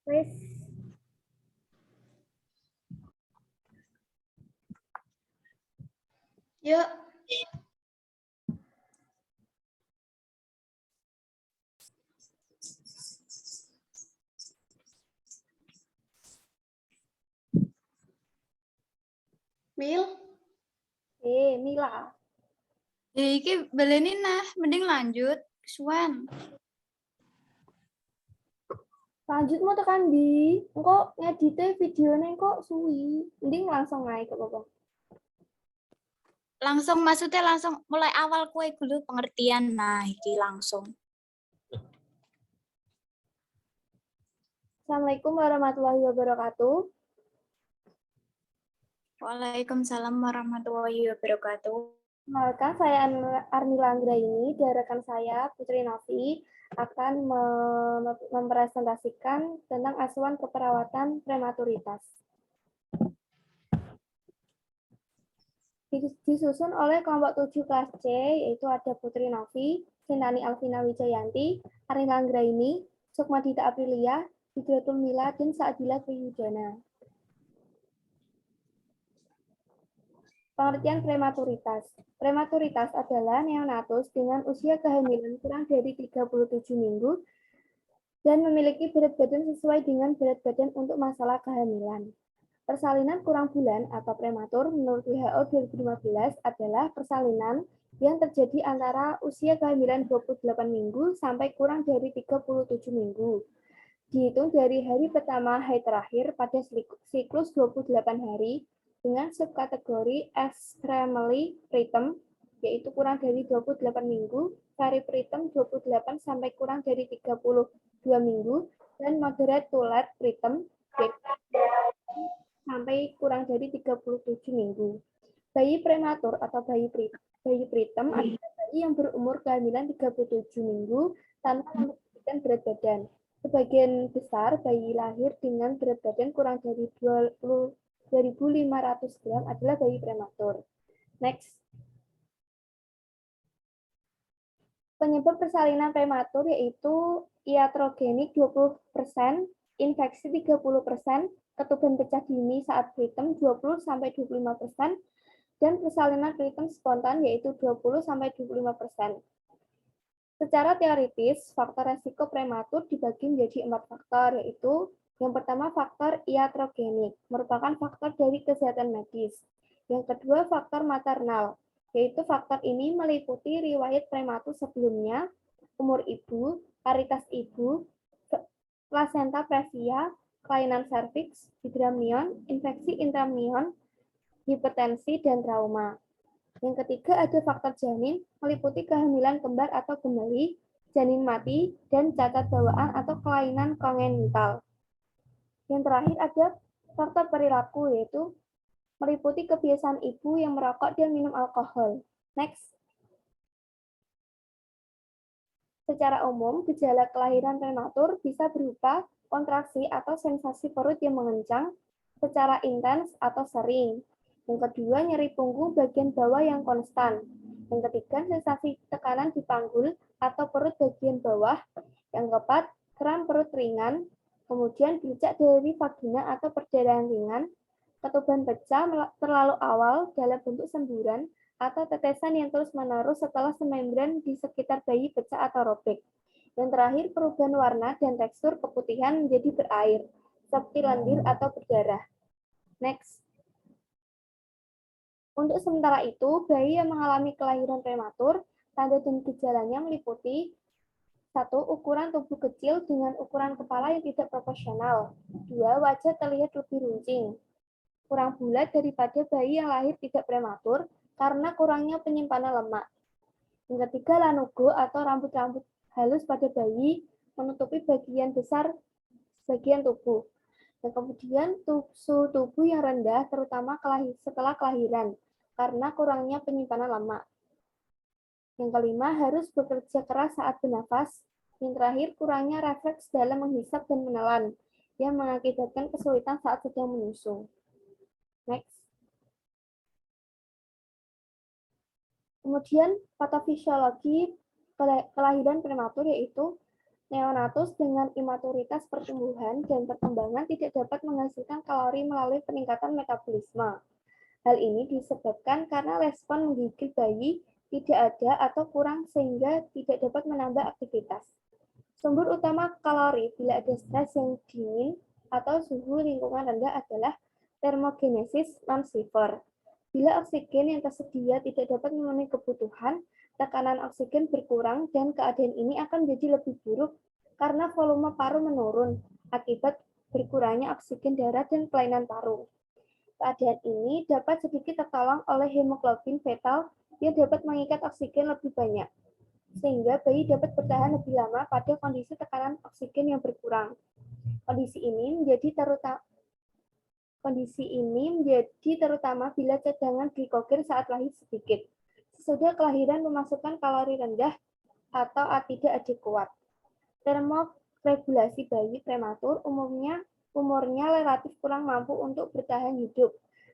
Wes, Yuk, Mil. Mila. Iki beleni nah, mending lanjut. Suan. Lanjut mau tekan di, engko ngedite videonya kok suwi. Mending langsung naik ke apa? Langsung maksudnya langsung mulai awal kue dulu pengertian. Nah, iki langsung. Assalamualaikum warahmatullahi wabarakatuh. Waalaikumsalam warahmatullahi wabarakatuh. Perkenalkan, saya Armila Anggraini, dan rekan saya Putri Novi akan mempresentasikan tentang asuhan keperawatan prematuritas. Disusun oleh kelompok 7 kelas C, yaitu ada Putri Novi, Sintani Alvina Wijayanti, Armila Anggraini, Sukmadita Aprilia, Hidratul Mila, dan Saadila Triyudana. Pengertian prematuritas. Prematuritas adalah neonatus dengan usia kehamilan kurang dari 37 minggu dan memiliki berat badan sesuai dengan berat badan untuk masalah kehamilan. Persalinan kurang bulan atau prematur menurut WHO 2015 adalah persalinan yang terjadi antara usia kehamilan 28 minggu sampai kurang dari 37 minggu. Dihitung dari hari pertama haid terakhir pada siklus 28 hari dengan subkategori extremely preterm, yaitu kurang dari 28 minggu, very preterm 28 sampai kurang dari 32 minggu, dan moderate to late preterm, sampai kurang dari 37 minggu. Bayi prematur atau bayi preterm adalah bayi yang berumur kehamilan 37 minggu tanpa memperhatikan berat badan. Sebagian besar bayi lahir dengan berat badan kurang dari 2.500 gram adalah bayi prematur. Next. Penyebab persalinan prematur yaitu iatrogenik 20%, infeksi 30%, ketuban pecah dini saat preterm 20-25%, dan persalinan preterm spontan yaitu 20-25%. Secara teoritis, faktor resiko prematur dibagi menjadi 4 faktor, yaitu yang pertama faktor iatrogenik, merupakan faktor dari kesehatan medis. Yang kedua faktor maternal, yaitu faktor ini meliputi riwayat prematur sebelumnya, umur ibu, paritas ibu, plasenta previa, kelainan serviks, hidramnion, infeksi intramnion, hipertensi, dan trauma. Yang ketiga ada faktor janin, meliputi kehamilan kembar atau gemeli, janin mati, dan cacat bawaan atau kelainan kongenital. Yang terakhir ada faktor perilaku, yaitu meliputi kebiasaan ibu yang merokok dan minum alkohol. Next. Secara umum, gejala kelahiran prematur bisa berupa kontraksi atau sensasi perut yang mengencang secara intens atau sering. Yang kedua, nyeri punggung bagian bawah yang konstan. Yang ketiga, sensasi tekanan di panggul atau perut bagian bawah. Yang keempat, kram perut ringan. Kemudian, bercak dari vagina atau perdarahan ringan. Ketuban pecah terlalu awal dalam bentuk semburan atau tetesan yang terus-menerus setelah semembran di sekitar bayi pecah atau robek. Yang terakhir, perubahan warna dan tekstur keputihan menjadi berair, seperti lendir atau berdarah. Next. Untuk sementara itu, bayi yang mengalami kelahiran prematur, tanda dan gejalanya meliputi 1. Ukuran tubuh kecil dengan ukuran kepala yang tidak proporsional. 2. Wajah terlihat lebih runcing, kurang bulat daripada bayi yang lahir tidak prematur karena kurangnya penyimpanan lemak. Yang ketiga, lanugo atau rambut-rambut halus pada bayi menutupi bagian besar bagian tubuh. Dan kemudian suhu tubuh yang rendah terutama setelah kelahiran karena kurangnya penyimpanan lemak. Yang kelima, harus bekerja keras saat bernafas. Yang terakhir, kurangnya refleks dalam menghisap dan menelan yang mengakibatkan kesulitan saat sedang menyusu. Next. Kemudian patofisiologi kelahiran prematur yaitu Neonatus dengan imaturitas pertumbuhan dan perkembangan tidak dapat menghasilkan kalori melalui peningkatan metabolisme. Hal ini disebabkan karena respon menggigil bayi tidak ada atau kurang sehingga tidak dapat menambah aktivitas. Sumber utama kalori bila ada stres yang dingin atau suhu lingkungan rendah adalah termogenesis non-sifar. Bila oksigen yang tersedia tidak dapat memenuhi kebutuhan, tekanan oksigen berkurang dan keadaan ini akan menjadi lebih buruk karena volume paru menurun akibat berkurangnya oksigen darah dan kelainan paru. Keadaan ini dapat sedikit tertolong oleh hemoglobin fetal yang dapat mengikat oksigen lebih banyak, sehingga bayi dapat bertahan lebih lama pada kondisi tekanan oksigen yang berkurang. Kondisi ini menjadi terutama bila cadangan glikogen saat lahir sedikit. Sesudah kelahiran memasukkan kalori rendah atau tidak adekuat. Termoregulasi bayi prematur umurnya relatif kurang mampu untuk bertahan hidup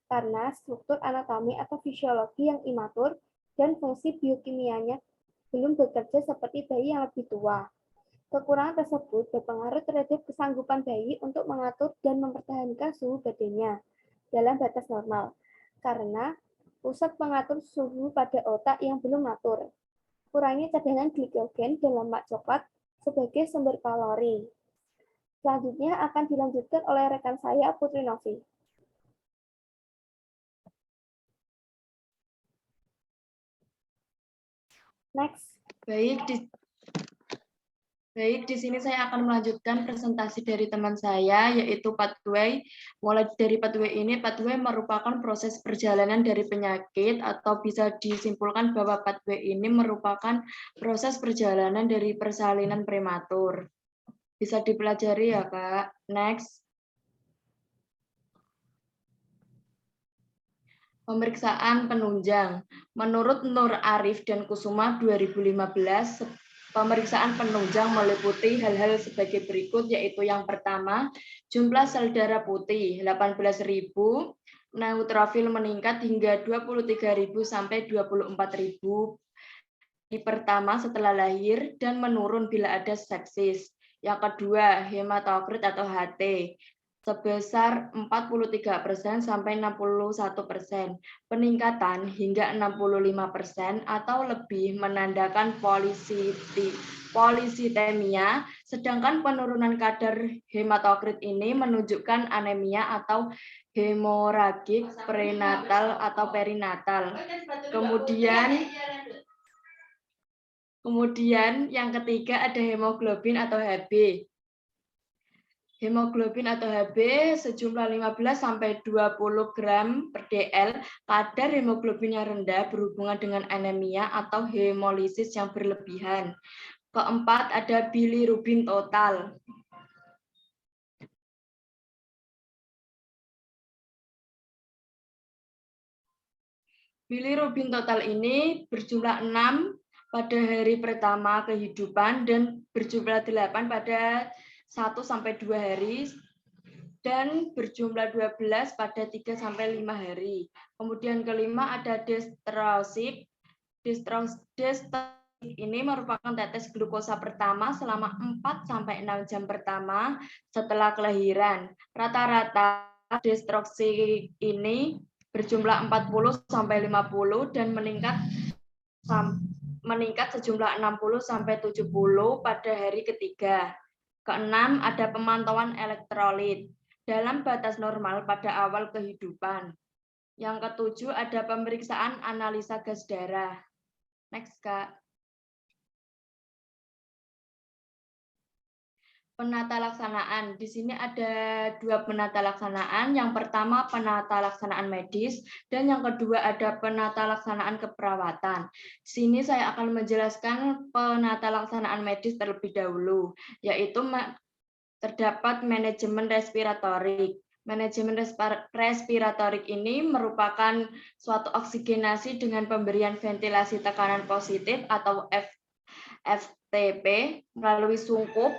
karena struktur anatomi atau fisiologi yang imatur dan fungsi biokimianya belum bekerja seperti bayi yang lebih tua. Kekurangan tersebut berpengaruh terhadap kesanggupan bayi untuk mengatur dan mempertahankan suhu badannya dalam batas normal, karena pusat pengatur suhu pada otak yang belum matur. Kurangnya cadangan glikogen dan lemak coklat sebagai sumber kalori. Selanjutnya akan dilanjutkan oleh rekan saya, Putri Novi. Next. Baik, di sini saya akan melanjutkan presentasi dari teman saya, yaitu pathway. Mulai dari pathway ini, pathway merupakan proses perjalanan dari penyakit, atau bisa disimpulkan bahwa pathway ini merupakan proses perjalanan dari persalinan prematur. Bisa dipelajari ya, Kak. Next. Pemeriksaan penunjang. Menurut Nur Arif dan Kusuma 2015, pemeriksaan penunjang meliputi hal-hal sebagai berikut, yaitu yang pertama, jumlah sel darah putih 18.000, neutrofil meningkat hingga 23.000 sampai 24.000 di pertama setelah lahir dan menurun bila ada sepsis. Yang kedua, hematokrit atau HT sebesar 43% sampai 61%. Peningkatan hingga 65% atau lebih menandakan polisitemia, sedangkan penurunan kadar hematokrit ini menunjukkan anemia atau hemoragik prenatal atau perinatal. Kemudian yang ketiga ada hemoglobin atau Hb. Hemoglobin atau Hb sejumlah 15 sampai 20 gram per dl. Kadar hemoglobin yang rendah berhubungan dengan anemia atau hemolisis yang berlebihan. Keempat ada bilirubin total. Bilirubin total ini berjumlah 6 pada hari pertama kehidupan dan berjumlah 8 pada 1-2 hari dan berjumlah 12 pada 3-5 hari. Kemudian kelima ada destrosip. Destrosip ini merupakan tetes glukosa pertama selama 4-6 jam pertama setelah kelahiran. Rata-rata destrosip ini berjumlah 40-50 dan meningkat sejumlah 60-70 pada hari ketiga. Keenam, ada pemantauan elektrolit dalam batas normal pada awal kehidupan. Yang ketujuh, ada pemeriksaan analisa gas darah. Next, Kak. Penata laksanaan. Di sini ada 2 penata laksanaan. Yang pertama penata laksanaan medis dan yang kedua ada penata laksanaan keperawatan. Di sini saya akan menjelaskan penata laksanaan medis terlebih dahulu, yaitu terdapat manajemen respiratorik. Manajemen respiratorik ini merupakan suatu oksigenasi dengan pemberian ventilasi tekanan positif atau FTP melalui sungkup.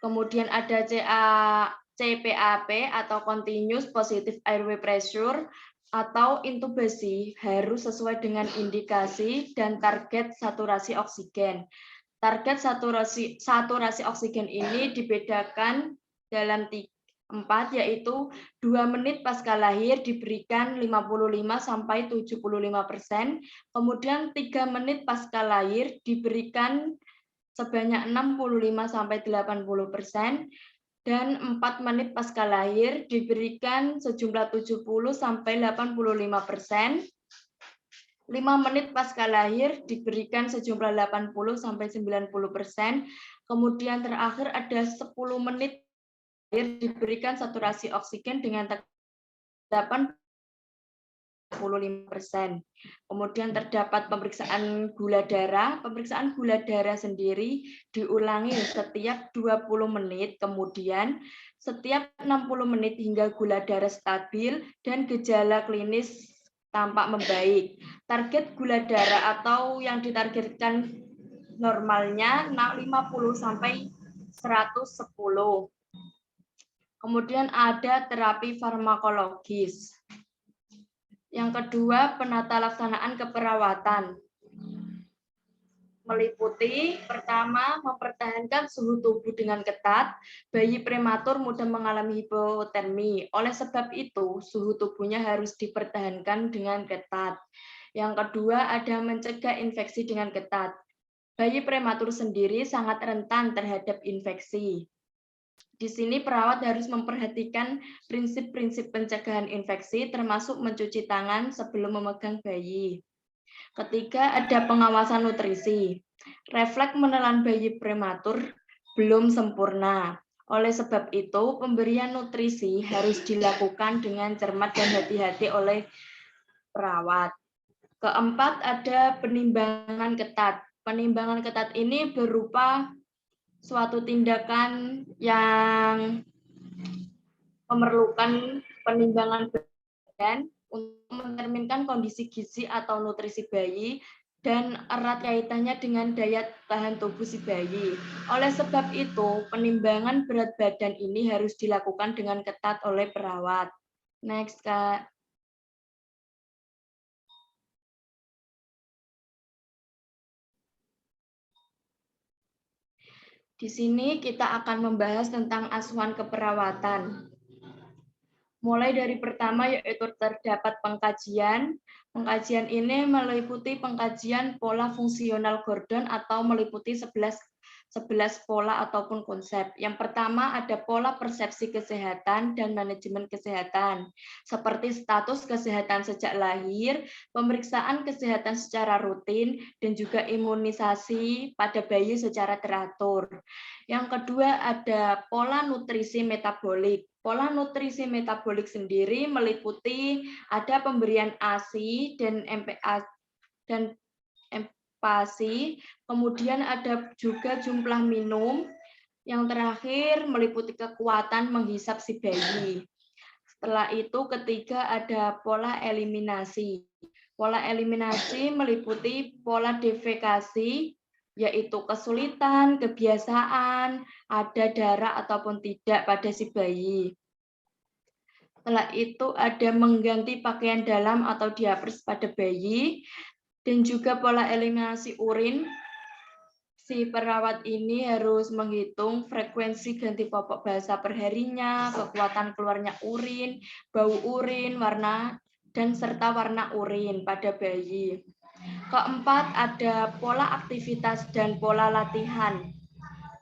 Kemudian ada CPAP atau Continuous Positive Airway Pressure atau intubasi harus sesuai dengan indikasi dan target saturasi oksigen. Target saturasi oksigen ini dibedakan dalam 4, yaitu 2 menit pasca lahir diberikan 55-75%, kemudian 3 menit pasca lahir diberikan sebanyak 65-80%, dan 4 menit pasca lahir diberikan sejumlah 70-85%, 5 menit pasca lahir diberikan sejumlah 80-90%, kemudian terakhir ada 10 menit lahir diberikan saturasi oksigen dengan 85%. Kemudian terdapat pemeriksaan gula darah. Pemeriksaan gula darah sendiri diulangi setiap 20 menit, kemudian setiap 60 menit hingga gula darah stabil dan gejala klinis tampak membaik. Target gula darah atau yang ditargetkan normalnya 50-110. Kemudian ada terapi farmakologis. Yang kedua, penata laksanaan keperawatan. Meliputi pertama, mempertahankan suhu tubuh dengan ketat. Bayi prematur mudah mengalami hipotermi. Oleh sebab itu, suhu tubuhnya harus dipertahankan dengan ketat. Yang kedua, ada mencegah infeksi dengan ketat. Bayi prematur sendiri sangat rentan terhadap infeksi. Di sini perawat harus memperhatikan prinsip-prinsip pencegahan infeksi, termasuk mencuci tangan sebelum memegang bayi. Ketiga, ada pengawasan nutrisi. Refleks menelan bayi prematur belum sempurna. Oleh sebab itu, pemberian nutrisi harus dilakukan dengan cermat dan hati-hati oleh perawat. Keempat, ada penimbangan ketat. Penimbangan ketat ini berupa suatu tindakan yang memerlukan penimbangan badan untuk mencerminkan kondisi gizi atau nutrisi bayi dan erat kaitannya dengan daya tahan tubuh si bayi. Oleh sebab itu, penimbangan berat badan ini harus dilakukan dengan ketat oleh perawat. Next, Kak. Di sini kita akan membahas tentang asuhan keperawatan. Mulai dari pertama yaitu terdapat pengkajian. Pengkajian ini meliputi pengkajian pola fungsional Gordon atau meliputi 11 pola ataupun konsep. Yang pertama ada pola persepsi kesehatan dan manajemen kesehatan, seperti status kesehatan sejak lahir, pemeriksaan kesehatan secara rutin, dan juga imunisasi pada bayi secara teratur. Yang kedua ada pola nutrisi metabolik. Pola nutrisi metabolik sendiri meliputi ada pemberian ASI dan MPASI, kemudian ada juga jumlah minum, yang terakhir meliputi kekuatan menghisap si bayi. Setelah itu ketiga ada pola eliminasi. Pola eliminasi meliputi pola defekasi, yaitu kesulitan, kebiasaan, ada darah ataupun tidak pada si bayi. Setelah itu ada mengganti pakaian dalam atau diapers pada bayi, dan juga pola eliminasi urin. Si perawat ini harus menghitung frekuensi ganti popok basah perharinya, kekuatan keluarnya urin, bau urin, warna, dan serta warna urin pada bayi. Keempat, ada pola aktivitas dan pola latihan.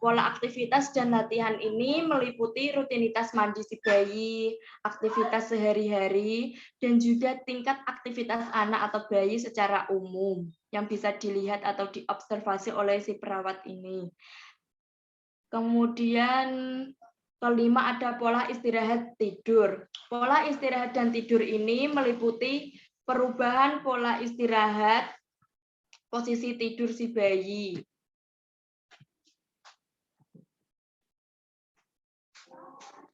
Pola aktivitas dan latihan ini meliputi rutinitas mandi si bayi, aktivitas sehari-hari, dan juga tingkat aktivitas anak atau bayi secara umum yang bisa dilihat atau diobservasi oleh si perawat ini. Kemudian kelima ada pola istirahat tidur. Pola istirahat dan tidur ini meliputi perubahan pola istirahat, posisi tidur si bayi,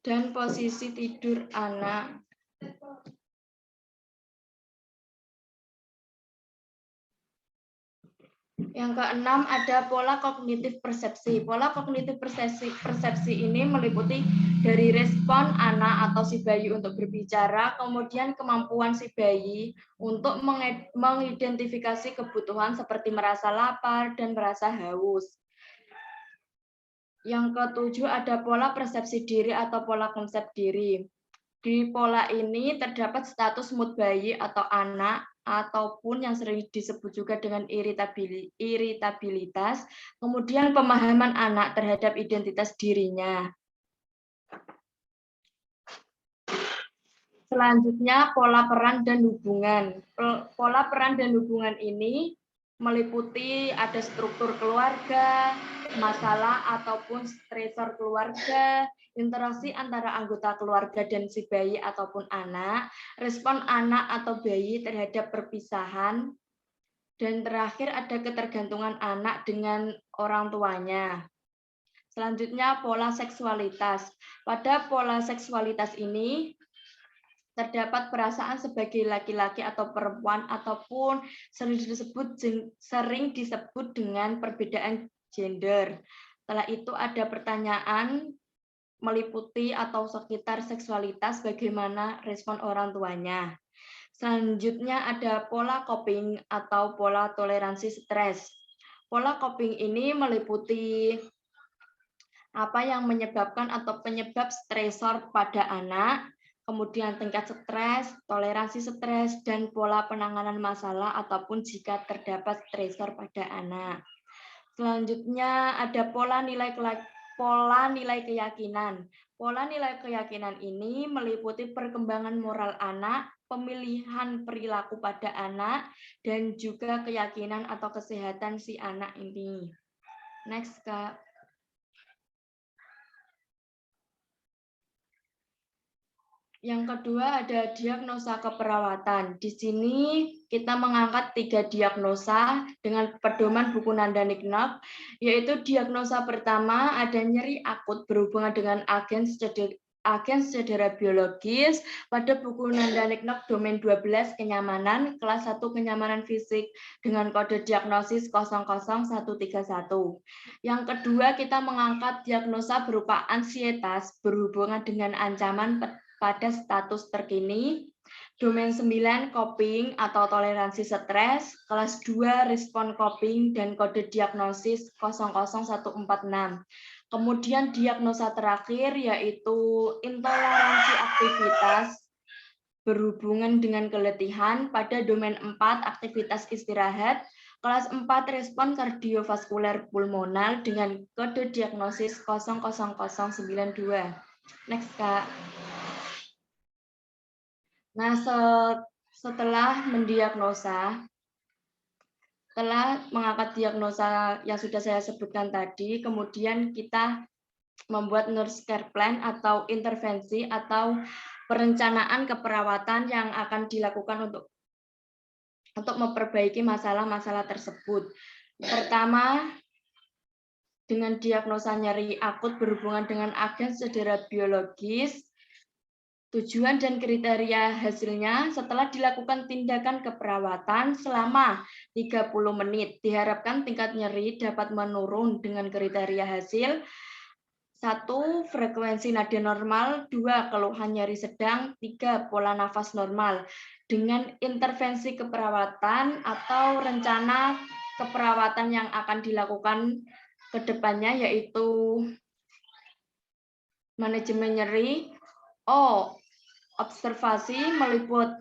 dan posisi tidur anak. Yang keenam ada pola kognitif persepsi. Pola kognitif persepsi ini meliputi dari respon anak atau si bayi untuk berbicara, kemudian kemampuan si bayi untuk mengidentifikasi kebutuhan seperti merasa lapar dan merasa haus. Yang ketujuh ada pola persepsi diri atau pola konsep diri. Di pola ini terdapat status mood bayi atau anak, ataupun yang sering disebut juga dengan iritabilitas, kemudian pemahaman anak terhadap identitas dirinya. Selanjutnya, pola peran dan hubungan. Pola peran dan hubungan ini meliputi ada struktur keluarga, masalah ataupun stresor keluarga, interaksi antara anggota keluarga dan si bayi ataupun anak, respon anak atau bayi terhadap perpisahan, dan terakhir ada ketergantungan anak dengan orang tuanya. Selanjutnya, pola seksualitas. Pada pola seksualitas ini terdapat perasaan sebagai laki-laki atau perempuan ataupun sering disebut dengan perbedaan gender. Setelah itu ada pertanyaan meliputi atau sekitar seksualitas, bagaimana respon orang tuanya. Selanjutnya ada pola coping atau pola toleransi stres. Pola coping ini meliputi apa yang menyebabkan atau penyebab stresor pada anak, kemudian tingkat stres, toleransi stres, dan pola penanganan masalah ataupun jika terdapat stresor pada anak. Selanjutnya ada pola nilai keyakinan. Pola nilai keyakinan ini meliputi perkembangan moral anak, pemilihan perilaku pada anak, dan juga keyakinan atau kesehatan si anak ini. Next, Kak. Yang kedua ada diagnosa keperawatan. Di sini kita mengangkat 3 diagnosa dengan pedoman buku Nanda Niknop, yaitu diagnosa pertama ada nyeri akut berhubungan dengan agen cedera biologis pada buku Nanda Niknop domain 12 kenyamanan, kelas 1 kenyamanan fisik dengan kode diagnosis 00131. Yang kedua kita mengangkat diagnosa berupa ansietas berhubungan dengan ancaman pada status terkini, domain 9 coping atau toleransi stres, kelas 2 respon coping dan kode diagnosis 00146. Kemudian diagnosa terakhir yaitu intoleransi aktivitas berhubungan dengan keletihan pada domain 4 aktivitas istirahat, kelas 4 respon kardiovaskuler pulmonal dengan kode diagnosis 00092. Next, Kak. Nah, setelah mendiagnosa, setelah mengangkat diagnosa yang sudah saya sebutkan tadi, kemudian kita membuat nurse care plan atau intervensi atau perencanaan keperawatan yang akan dilakukan untuk memperbaiki masalah-masalah tersebut. Pertama, dengan diagnosa nyeri akut berhubungan dengan agen cedera biologis, tujuan dan kriteria hasilnya setelah dilakukan tindakan keperawatan selama 30 menit. Diharapkan tingkat nyeri dapat menurun dengan kriteria hasil. 1. Frekuensi nada normal. 2. Keluhan nyeri sedang. 3. Pola nafas normal. Dengan intervensi keperawatan atau rencana keperawatan yang akan dilakukan ke depannya yaitu manajemen nyeri. Observasi meliput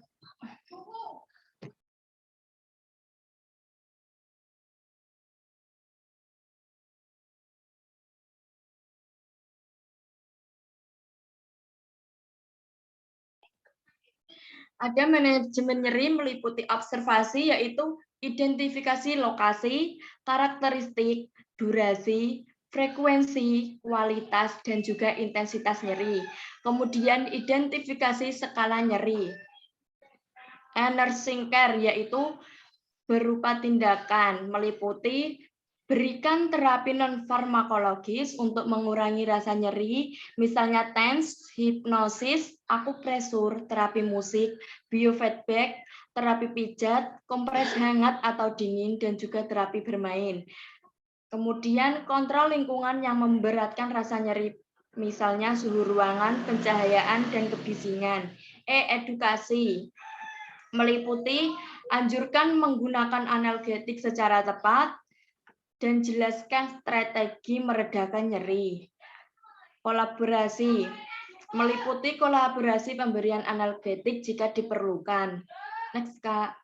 ada manajemen nyeri meliputi observasi yaitu identifikasi lokasi, karakteristik, durasi, frekuensi, kualitas, dan juga intensitas nyeri. Kemudian identifikasi skala nyeri. Nursing care yaitu berupa tindakan meliputi berikan terapi non-farmakologis untuk mengurangi rasa nyeri, misalnya TENS, hipnosis, akupresur, terapi musik, biofeedback, terapi pijat, kompres hangat atau dingin, dan juga terapi bermain. Kemudian kontrol lingkungan yang memberatkan rasa nyeri, misalnya suhu ruangan, pencahayaan, dan kebisingan. Edukasi meliputi anjurkan menggunakan analgetik secara tepat, dan jelaskan strategi meredakan nyeri. Kolaborasi meliputi kolaborasi pemberian analgetik jika diperlukan. Next, Kak.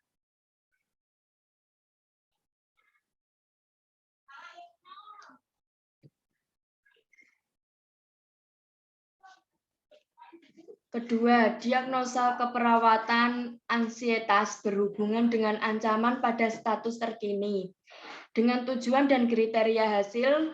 Kedua, diagnosa keperawatan ansietas berhubungan dengan ancaman pada status terkini. Dengan tujuan dan kriteria hasil,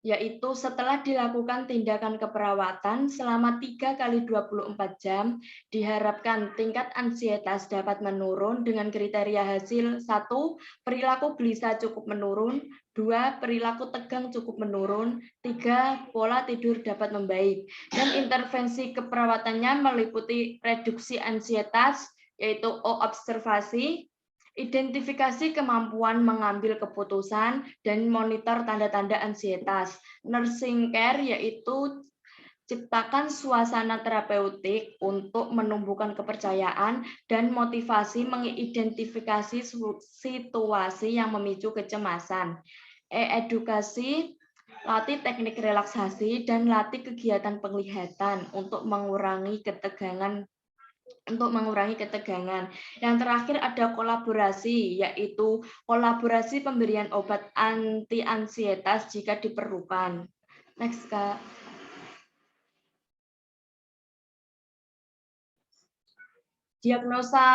yaitu setelah dilakukan tindakan keperawatan selama 3 kali 24 jam, diharapkan tingkat ansietas dapat menurun dengan kriteria hasil 1. Perilaku gelisah cukup menurun, 2. Perilaku tegang cukup menurun, 3. Pola tidur dapat membaik. Dan intervensi keperawatannya meliputi reduksi ansietas, yaitu observasi, identifikasi kemampuan mengambil keputusan, dan monitor tanda-tanda ansietas. Nursing care yaitu ciptakan suasana terapeutik untuk menumbuhkan kepercayaan dan motivasi mengidentifikasi situasi yang memicu kecemasan. Edukasi, latih teknik relaksasi, dan latih kegiatan penglihatan untuk mengurangi ketegangan. Yang terakhir ada kolaborasi, yaitu kolaborasi pemberian obat anti-ansietas jika diperlukan. Next, Kak. Diagnosa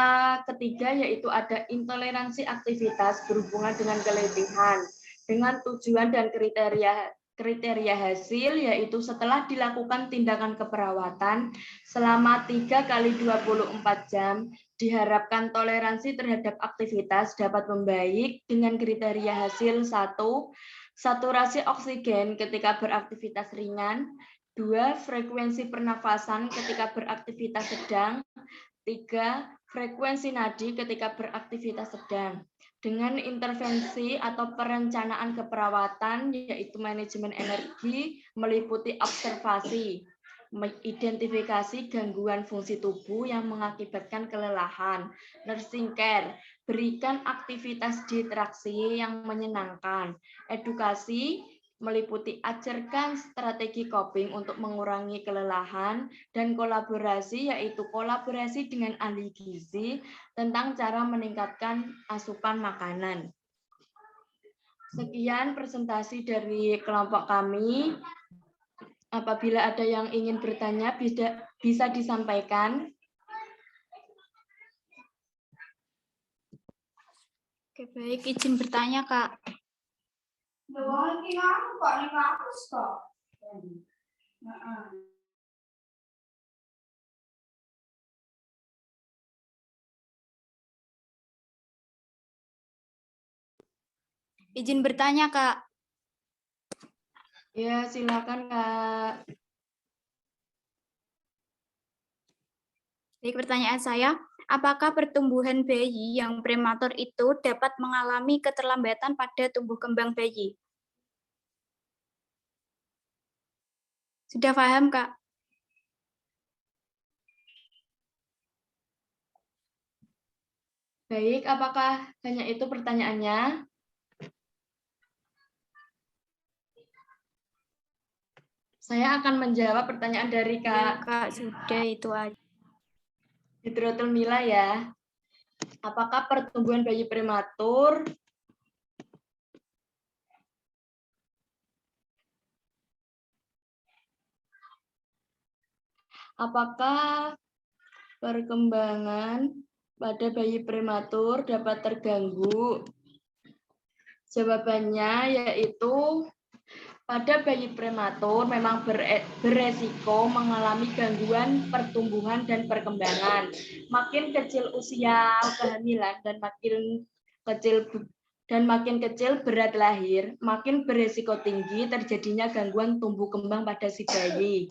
ketiga yaitu ada intoleransi aktivitas berhubungan dengan keletihan. Dengan tujuan dan kriteria hasil, yaitu setelah dilakukan tindakan keperawatan selama 3 kali 24 jam, diharapkan toleransi terhadap aktivitas dapat membaik dengan kriteria hasil 1. Saturasi oksigen ketika beraktivitas ringan, 2. Frekuensi pernafasan ketika beraktivitas sedang, 3. Frekuensi nadi ketika beraktivitas sedang. Dengan intervensi atau perencanaan keperawatan, yaitu manajemen energi, meliputi observasi, identifikasi gangguan fungsi tubuh yang mengakibatkan kelelahan. Nursing care, berikan aktivitas distraksi yang menyenangkan. Edukasi, meliputi ajarkan strategi coping untuk mengurangi kelelahan, dan kolaborasi yaitu kolaborasi dengan ahli gizi tentang cara meningkatkan asupan makanan. Sekian presentasi dari kelompok kami. Apabila ada yang ingin bertanya bisa disampaikan. Oke, baik, izin bertanya, Kak. Izin bertanya, Kak. Ya, silakan, Kak. Baik, pertanyaan saya, apakah pertumbuhan bayi yang prematur itu dapat mengalami keterlambatan pada tumbuh kembang bayi? Sudah paham, Kak? Baik, apakah hanya itu pertanyaannya? Saya akan menjawab pertanyaan dari Kak. Kak, sudah itu aja. Hidrotul Mila ya. Apakah pertumbuhan bayi prematur apakah perkembangan pada bayi prematur dapat terganggu? Jawabannya yaitu pada bayi prematur memang beresiko mengalami gangguan pertumbuhan dan perkembangan. Makin kecil usia kehamilan dan makin kecil berat lahir, makin beresiko tinggi terjadinya gangguan tumbuh kembang pada si bayi.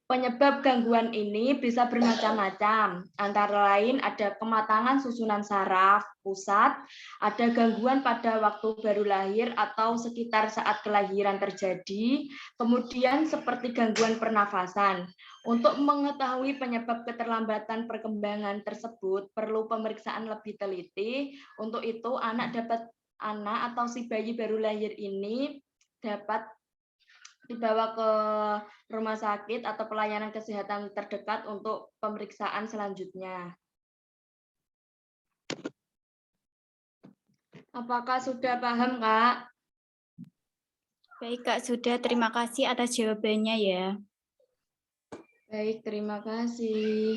Penyebab gangguan ini bisa bermacam-macam, antara lain ada kematangan susunan saraf pusat, ada gangguan pada waktu baru lahir atau sekitar saat kelahiran terjadi, kemudian seperti gangguan pernafasan. Untuk mengetahui penyebab keterlambatan perkembangan tersebut, perlu pemeriksaan lebih teliti. Untuk itu, anak dapat anak atau si bayi baru lahir ini dapat dibawa ke rumah sakit atau pelayanan kesehatan terdekat untuk pemeriksaan selanjutnya. Apakah sudah paham, Kak? Baik, Kak, sudah. Terima kasih atas jawabannya ya. Baik, terima kasih.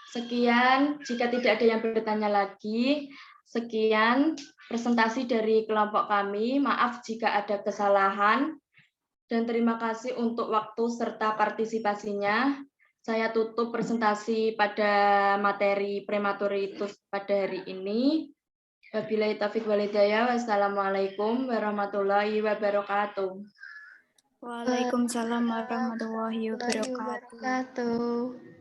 Sekian, jika tidak ada yang bertanya lagi, sekian presentasi dari kelompok kami. Maaf jika ada kesalahan, dan terima kasih untuk waktu serta partisipasinya. Saya tutup presentasi pada materi prematuritas pada hari ini. Wabillahi taufiq wal hidayah. Wassalamualaikum warahmatullahi wabarakatuh. Waalaikumsalam warahmatullahi wabarakatuh.